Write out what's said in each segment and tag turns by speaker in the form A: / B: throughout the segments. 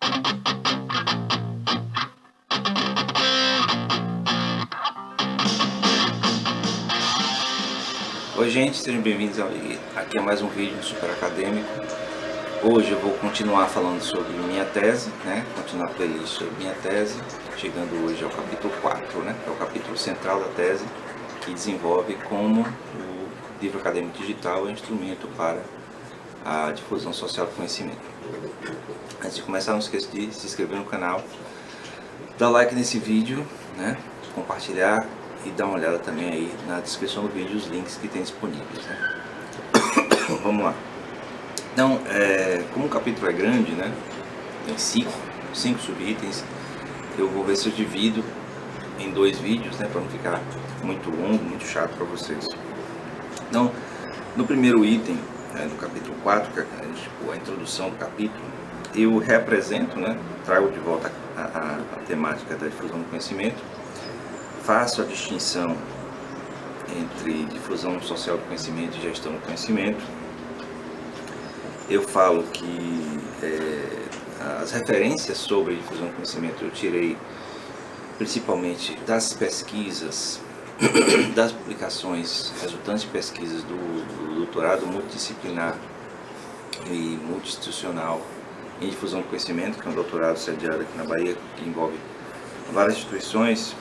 A: Oi gente, sejam bem-vindos aqui a mais um vídeo do Super Acadêmico. Hoje eu vou continuar falando sobre minha tese, continuar a playlist sobre minha tese, chegando hoje ao capítulo 4, que é o capítulo central da tese, que desenvolve como o livro acadêmico digital é um instrumento para a difusão social do conhecimento. Antes de começar, não esqueça de se inscrever no canal, dar like nesse vídeo, compartilhar e dar uma olhada também aí na descrição do vídeo os links que tem disponíveis. Vamos lá. Então, como o capítulo é grande, tem 5 subitens, eu vou ver se eu divido em 2 vídeos, para não ficar muito longo, muito chato para vocês. Então, no primeiro item do capítulo 4, que é a introdução do capítulo, eu reapresento, trago de volta a temática da difusão do conhecimento, faço a distinção entre difusão social do conhecimento e gestão do conhecimento. Eu falo que as referências sobre difusão do conhecimento eu tirei principalmente das pesquisas, das publicações resultantes de pesquisas do doutorado multidisciplinar e multi-institucional em difusão do conhecimento, que é um doutorado sediado aqui na Bahia, que envolve várias instituições,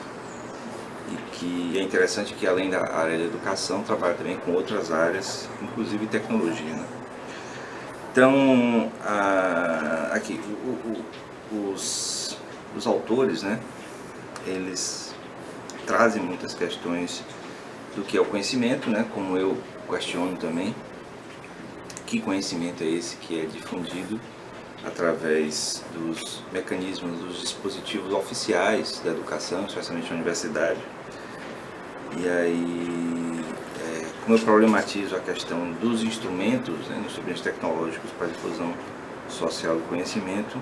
A: e que é interessante que, além da área de educação, trabalha também com outras áreas, inclusive tecnologia. Então, aqui, os autores, eles trazem muitas questões do que é o conhecimento, como eu questiono também, que conhecimento é esse que é difundido através dos mecanismos, dos dispositivos oficiais da educação, especialmente na universidade. E aí, como eu problematizo a questão dos instrumentos, instrumentos tecnológicos para a difusão social do conhecimento,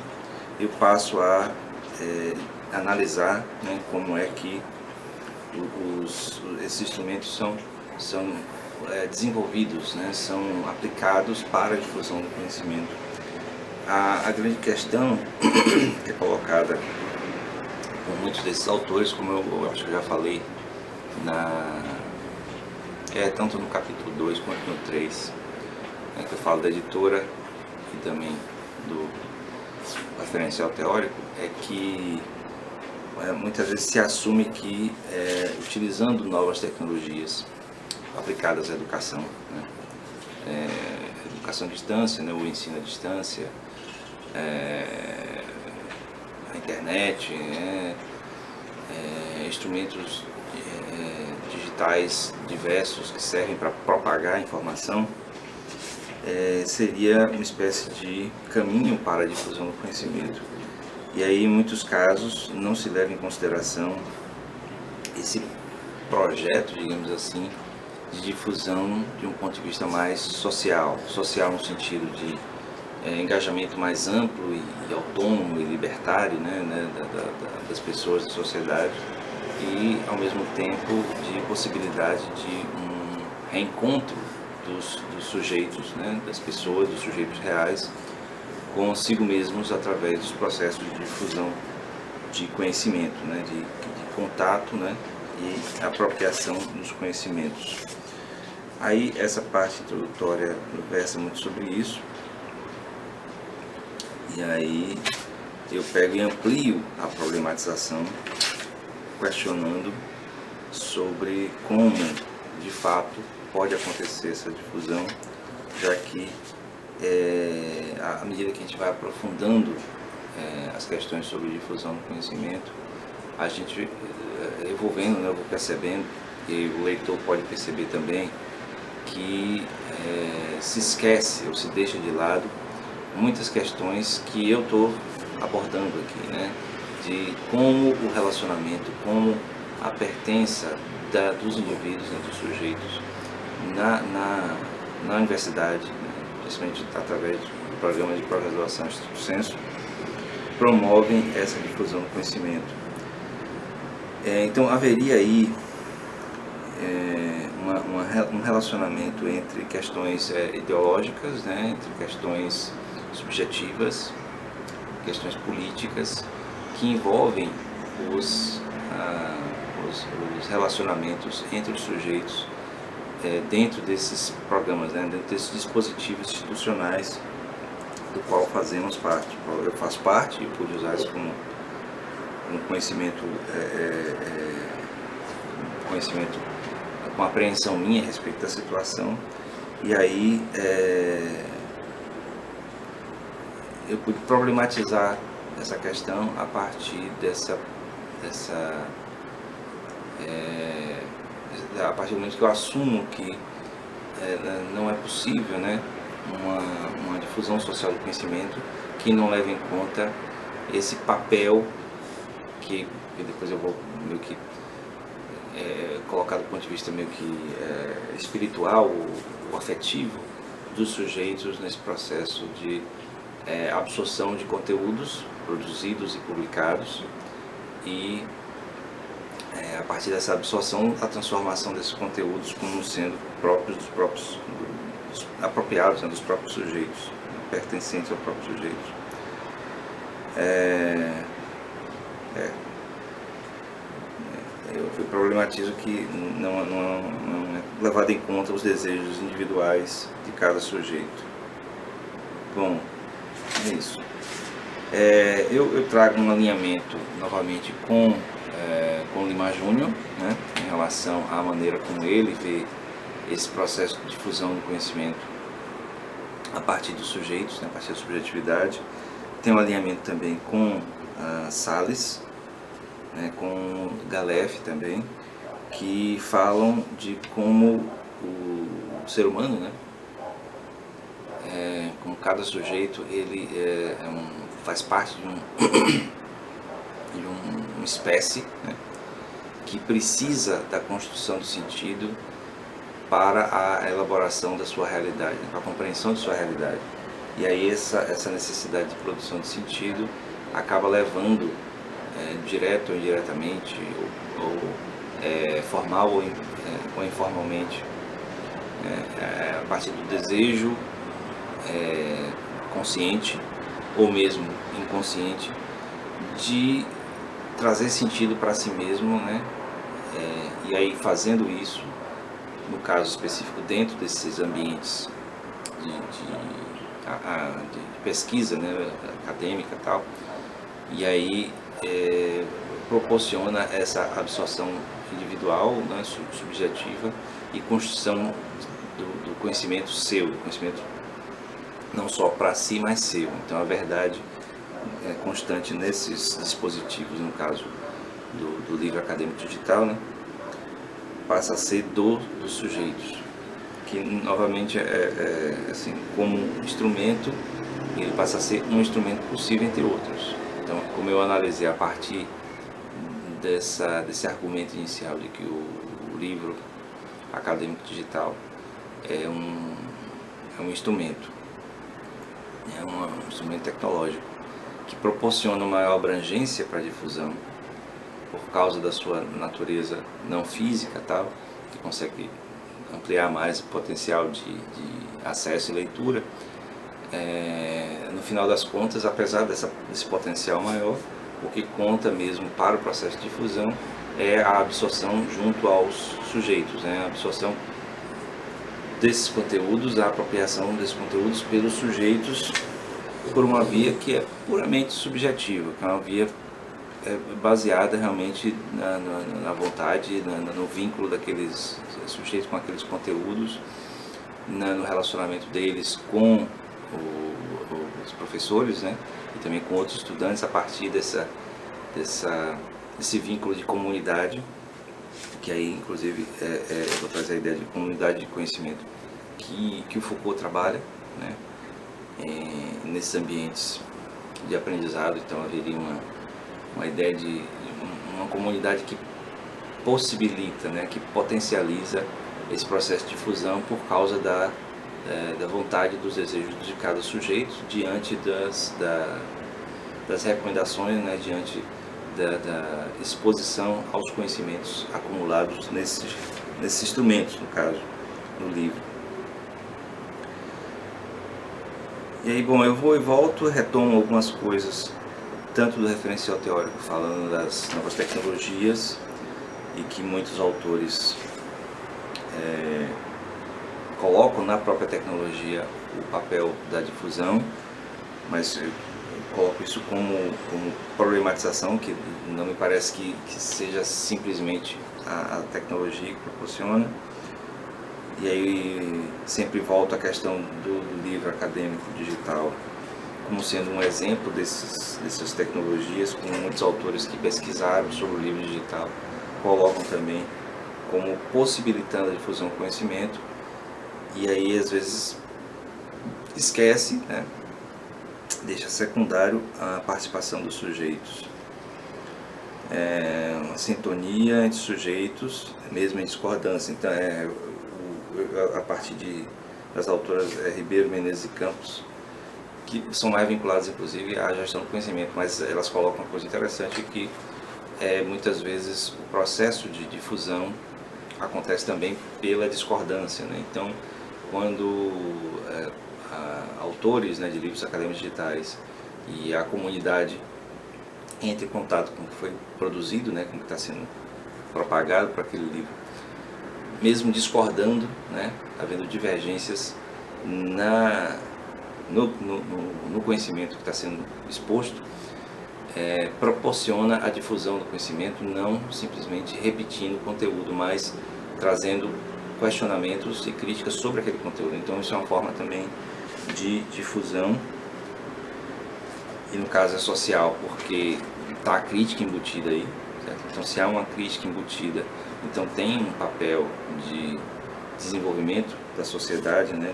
A: eu passo a analisar como é que esses instrumentos são desenvolvidos, são aplicados para a difusão do conhecimento. A grande questão que é colocada por muitos desses autores, como eu acho que já falei tanto no capítulo 2 quanto no 3, que eu falo da editora e também do referencial teórico, é que muitas vezes se assume que utilizando novas tecnologias aplicadas à educação, educação à distância, o ensino à distância, a internet, instrumentos digitais diversos que servem para propagar a informação, seria uma espécie de caminho para a difusão do conhecimento. E aí, em muitos casos, não se leva em consideração esse projeto, digamos assim, de difusão de um ponto de vista mais social no sentido de engajamento mais amplo e autônomo e libertário, das pessoas da sociedade, e ao mesmo tempo de possibilidade de um reencontro dos sujeitos, das pessoas, dos sujeitos reais, consigo mesmos através dos processos de difusão de conhecimento, de contato, e apropriação dos conhecimentos. Aí essa parte introdutória versa muito sobre isso, e aí eu pego e amplio a problematização, questionando sobre como de fato pode acontecer essa difusão, já que à medida que a gente vai aprofundando as questões sobre difusão do conhecimento, a gente eu vou vendo, eu vou percebendo, e o leitor pode perceber também, que se esquece ou se deixa de lado muitas questões que eu estou abordando aqui, de como o relacionamento, como a pertença dos indivíduos, dos sujeitos na universidade, principalmente através do programa de pós-graduação Estricto Sensu, promovem essa difusão do conhecimento. Então haveria aí um relacionamento entre questões ideológicas, entre questões subjetivas questões políticas que envolvem os relacionamentos entre os sujeitos dentro desses programas, né, dentro desses dispositivos institucionais do qual fazemos parte. Eu faço parte e pude usar isso como um conhecimento, com apreensão minha a respeito da situação. E aí eu pude problematizar essa questão a partir a partir do momento que eu assumo que não é possível, né, uma difusão social do conhecimento que não leve em conta esse papel que depois eu vou meio que colocar do ponto de vista meio que espiritual ou afetivo dos sujeitos nesse processo de absorção de conteúdos produzidos e publicados e a partir dessa absorção, a transformação desses conteúdos como sendo apropriados, né, dos próprios sujeitos, pertencentes ao próprio sujeito. Eu problematizo que não é levado em conta os desejos individuais de cada sujeito. Bom, é isso. Eu trago um alinhamento novamente com Lima Júnior, né, em relação à maneira como ele vê esse processo de difusão do conhecimento a partir dos sujeitos, né, a partir da subjetividade. Tem um alinhamento também com Salles, né, com Galef também, que falam de como o ser humano, né, como cada sujeito ele faz parte de uma espécie, né, que precisa da construção do sentido para a elaboração da sua realidade, para a compreensão de sua realidade. E aí essa necessidade de produção de sentido acaba levando, direto ou indiretamente, ou formal ou informalmente, a partir do desejo consciente ou mesmo inconsciente de trazer sentido para si mesmo, né? E aí fazendo isso, no caso específico, dentro desses ambientes de pesquisa, né, acadêmica e tal, e aí proporciona essa absorção individual, né, subjetiva, e construção do conhecimento seu, do conhecimento não só para si, mas seu. Então a verdade é constante nesses dispositivos, no caso do livro acadêmico digital, né, passa a ser dos sujeitos, que novamente assim, como instrumento, ele passa a ser um instrumento possível entre outros. Então, como eu analisei a partir desse argumento inicial de que o livro acadêmico digital é um instrumento, um instrumento tecnológico que proporciona uma maior abrangência para a difusão por causa da sua natureza não física, tal, que consegue ampliar mais o potencial de acesso e leitura. No final das contas, apesar desse potencial maior, o que conta mesmo para o processo de difusão é a absorção junto aos sujeitos, né? A absorção desses conteúdos, a apropriação desses conteúdos pelos sujeitos por uma via que é puramente subjetiva, que é uma via baseada realmente na vontade, no vínculo daqueles sujeitos com aqueles conteúdos, no relacionamento deles com os professores, né, e também com outros estudantes a partir desse vínculo de comunidade, que aí inclusive eu vou trazer a ideia de comunidade de conhecimento que o Foucault trabalha, né, nesses ambientes de aprendizado. Então haveria uma ideia de uma comunidade que possibilita, né, que potencializa esse processo de difusão por causa da vontade, dos desejos de cada sujeito diante das recomendações, né, diante da exposição aos conhecimentos acumulados nesses instrumentos, no caso, no livro. E aí, bom, eu vou e volto, retomo algumas coisas, tanto do referencial teórico, falando das novas tecnologias, e que muitos autores colocam na própria tecnologia o papel da difusão, mas eu coloco isso como problematização, que não me parece que seja simplesmente a tecnologia que proporciona. E aí sempre volto à questão do livro acadêmico digital como sendo um exemplo dessas tecnologias, com muitos autores que pesquisaram sobre o livro digital colocam também como possibilitando a difusão do conhecimento, e aí às vezes esquece, né, deixa secundário a participação dos sujeitos. Uma sintonia entre sujeitos, mesmo em discordância. Então, a partir das autoras Ribeiro, Menezes e Campos, que são mais vinculadas inclusive à gestão do conhecimento, mas elas colocam uma coisa interessante que muitas vezes o processo de difusão acontece também pela discordância, né? Então, quando autores, né, de livros acadêmicos digitais e a comunidade entra em contato com o que foi produzido, né, com o que está sendo propagado para aquele livro, mesmo discordando, né, havendo divergências no conhecimento que está sendo exposto, proporciona a difusão do conhecimento, não simplesmente repetindo o conteúdo, mas trazendo questionamentos e críticas sobre aquele conteúdo. Então isso é uma forma também de difusão, e no caso é social, porque está a crítica embutida aí, certo? Então se há uma crítica embutida, então tem um papel de desenvolvimento da sociedade, né,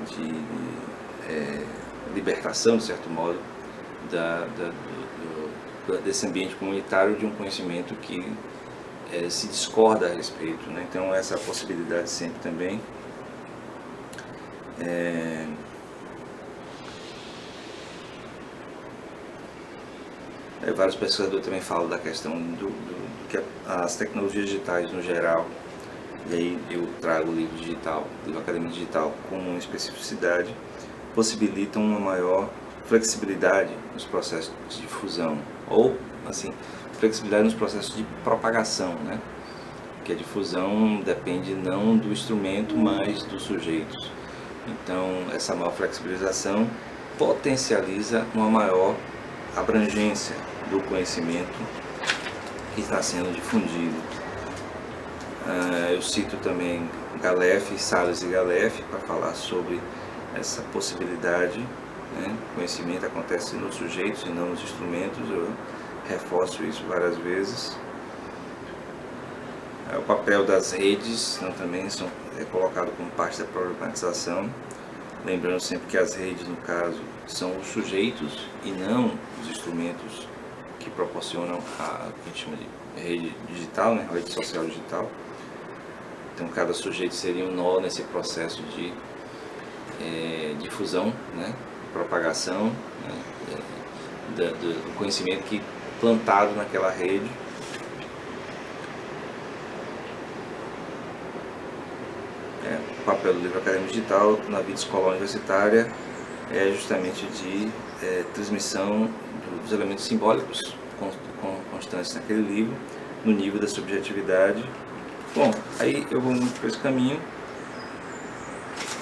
A: de libertação, de certo modo, desse ambiente comunitário, de um conhecimento que se discorda a respeito, né? Então essa possibilidade sempre também. Vários pesquisadores também falam da questão do que as tecnologias digitais no geral, e aí eu trago o livro acadêmico digital como uma especificidade, possibilitam uma maior flexibilidade nos processos de difusão, ou assim, flexibilidade nos processos de propagação, né? Porque a difusão depende não do instrumento, mas dos sujeitos. Então essa maior flexibilização potencializa uma maior abrangência do conhecimento que está sendo difundido. Eu cito também Salles e Galef para falar sobre essa possibilidade, né? O conhecimento acontece nos sujeitos e não nos instrumentos, eu reforço isso várias vezes. O papel das redes também é colocado como parte da problematização, lembrando sempre que as redes, no caso, são os sujeitos e não os instrumentos que proporcionam a que a gente chama de rede digital, né? Rede social digital. Então cada sujeito seria um nó nesse processo de difusão, né? Propagação, né? Do conhecimento que plantado naquela rede. O papel do livro acadêmico digital na vida escolar universitária é justamente de transmissão dos elementos simbólicos constantes naquele livro, no nível da subjetividade. Bom, aí eu vou muito por esse caminho,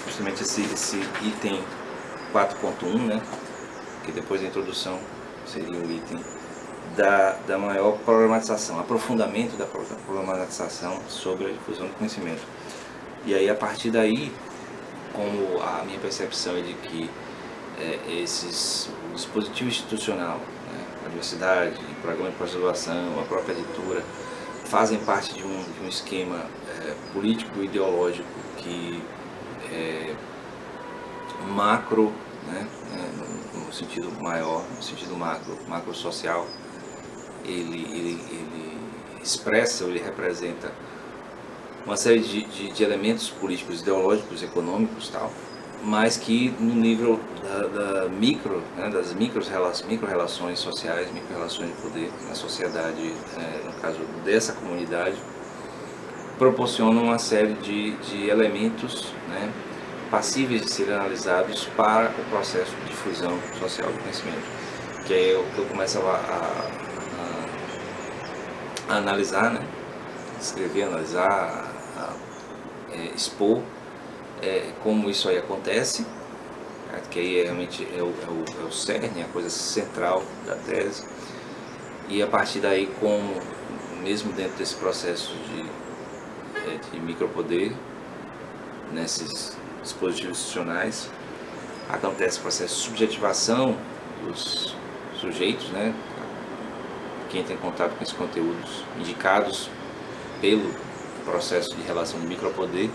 A: justamente esse item 4.1, né, que depois da introdução seria o item da maior problematização, aprofundamento da problematização sobre a difusão do conhecimento. E aí, a partir daí, como a minha percepção é de que o dispositivo institucional, né, a universidade, o programa de pós-graduação, a própria editora, fazem parte de um esquema político-ideológico que macro, né, no sentido maior, no sentido macro social, ele expressa, ou ele representa uma série de elementos políticos, ideológicos, econômicos, tal, mas que no nível das micro-relações sociais, micro-relações de poder na sociedade, no caso dessa comunidade, proporcionam uma série de elementos, né, passíveis de serem analisados para o processo de difusão social do conhecimento, que é o que eu começo a analisar, né? Escrever, analisar, expor como isso aí acontece, que aí realmente é o cerne, a coisa central da tese, e a partir daí, como mesmo dentro desse processo de micropoder, nesses dispositivos institucionais, acontece o processo de subjetivação dos sujeitos, né? Quem tem contato com esses conteúdos indicados pelo processo de relação de micropoder,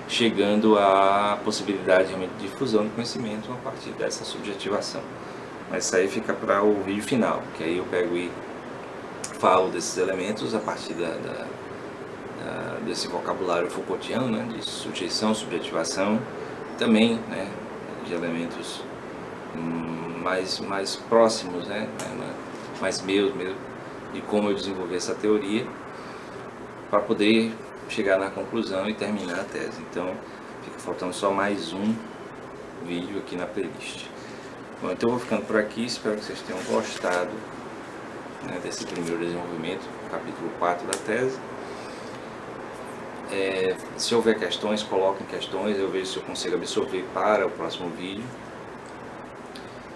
A: chegando à possibilidade realmente de difusão do conhecimento a partir dessa subjetivação. Mas isso aí fica para o vídeo final, que aí eu pego e falo desses elementos a partir desse vocabulário Foucaultiano, né, de sujeição, subjetivação, também, né, de elementos mais próximos, né, mais meus mesmo, de como eu desenvolver essa teoria para poder chegar na conclusão e terminar a tese. Então fica faltando só mais um vídeo aqui na playlist. Bom, então eu vou ficando por aqui, espero que vocês tenham gostado, né, desse primeiro desenvolvimento, capítulo 4 da tese. Se houver questões, coloquem questões, eu vejo se eu consigo absorver para o próximo vídeo.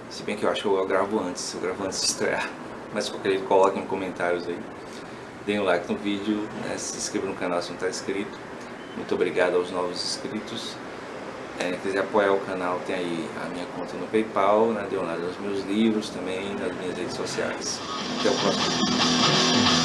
A: Se bem que eu acho que eu gravo antes de estrear, mas qualquer jeito coloquem comentários aí. Deem um like no vídeo, né, se inscreva no canal se não está inscrito. Muito obrigado aos novos inscritos. Quiser apoiar o canal, tem aí a minha conta no PayPal, né, dê uma olhada nos meus livros também, nas minhas redes sociais. Até o próximo vídeo.